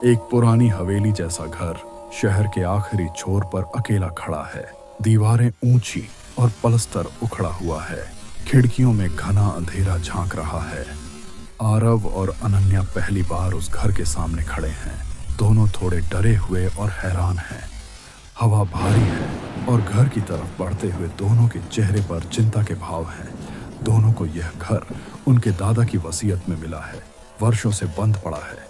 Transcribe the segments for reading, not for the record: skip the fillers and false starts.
एक पुरानी हवेली जैसा घर शहर के आखिरी छोर पर अकेला खड़ा है। दीवारें ऊंची और पलस्तर उखड़ा हुआ है। खिड़कियों में घना अंधेरा झांक रहा है। आरव और अनन्या पहली बार उस घर के सामने खड़े हैं। दोनों थोड़े डरे हुए और हैरान हैं। हवा भारी है और घर की तरफ बढ़ते हुए दोनों के चेहरे पर चिंता के भाव हैं। दोनों को यह घर उनके दादा की वसीयत में मिला है। वर्षों से बंद पड़ा है।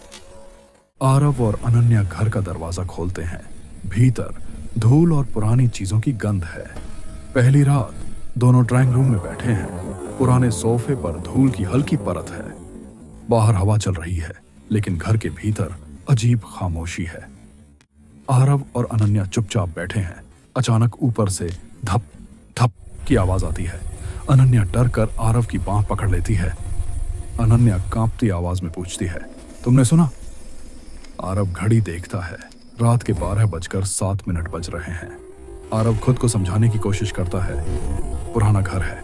आरव और अनन्या घर का दरवाजा खोलते हैं। भीतर धूल और पुरानी चीजों की गंध है। पहली रात दोनों ड्राइंग रूम में बैठे हैं। पुराने सोफे पर धूल की हल्की परत है। बाहर हवा चल रही है, लेकिन घर के भीतर अजीब खामोशी है। आरव और अनन्या चुपचाप बैठे हैं। अचानक ऊपर से धप धप की आवाज आती है। अनन्या डर कर आरव की बांह पकड़ लेती है। अनन्या कांपती आवाज में पूछती है, तुमने सुना? आरव घड़ी देखता है। रात के 12:07 बज रहे हैं। आरव खुद को समझाने की कोशिश करता है। पुराना घर है।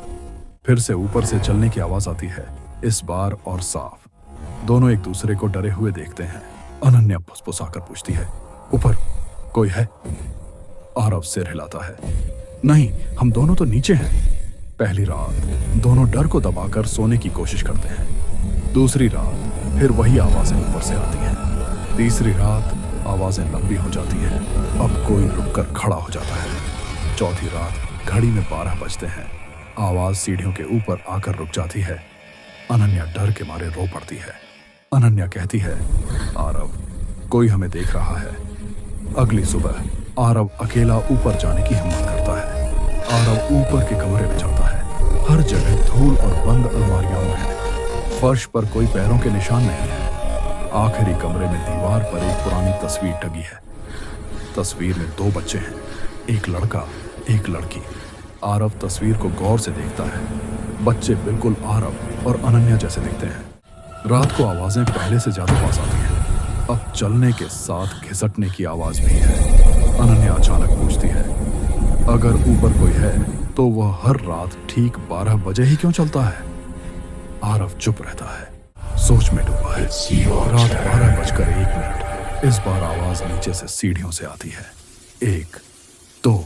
फिर से ऊपर से चलने की आवाज आती है, इस बार और साफ। दोनों एक दूसरे को डरे हुए देखते हैं। अनन्या फुसफुसाकर पूछती है, ऊपर कोई है? आरव सिर हिलाता है, नहीं, हम दोनों तो नीचे हैं। पहली रात दोनों डर को दबाकर सोने की कोशिश करते हैं। दूसरी रात फिर वही आवाजें ऊपर से आती हैं। तीसरी रात आवाजें लंबी हो जाती हैं। अब कोई रुककर खड़ा हो जाता है। चौथी रात घड़ी में 12 बजते हैं। आवाज सीढ़ियों के ऊपर आकर रुक जाती है। अनन्या डर के मारे रो पड़ती है। अनन्या कहती है, आरव, कोई हमें देख रहा है। अगली सुबह आरव अकेला ऊपर जाने की हिम्मत करता है। आरव ऊपर के कमरे में जाता है। हर जगह धूल और बंद अलमारियां हैं। फर्श पर कोई पैरों के निशान नहीं है। आखिरी कमरे में दीवार पर एक पुरानी तस्वीर टंगी है। तस्वीर में 2 बच्चे हैं, एक लड़का, एक लड़की। आरव तस्वीर को गौर से देखता है। बच्चे बिल्कुल आरव और अनन्या जैसे दिखते हैं। रात को आवाजें पहले से ज्यादा पास आती हैं। अब चलने के साथ घिसटने की आवाज भी है। अनन्या अचानक पूछती है, अगर ऊपर कोई है तो वह हर रात ठीक 12 बजे ही क्यों चलता है? आरव चुप रहता है, सोच में डूबा है। रात 12:01। इस बार आवाज नीचे से सीढ़ियों से आती है। 1, 2,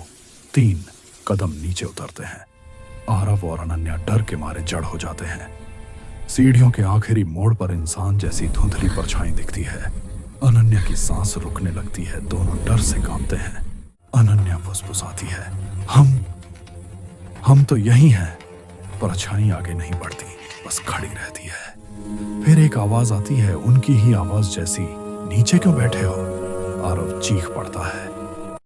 3 कदम नीचे उतरते हैं। आरव और अनन्या डर के मारे जड़ हो जाते हैं। सीढ़ियों के आखिरी मोड़ पर इंसान जैसी धुंधली परछाई दिखती है। अनन्या की सांस रुकने लगती है। दोनों डर से कांपते हैं। अनन्या फुसफुसाती है, हम तो यही हैं। परछाई आगे नहीं बढ़ती, बस खड़ी रहती है। फिर एक आवाज आती है, उनकी ही आवाज जैसी, नीचे क्यों बैठे हो? आरव चीख पड़ता है।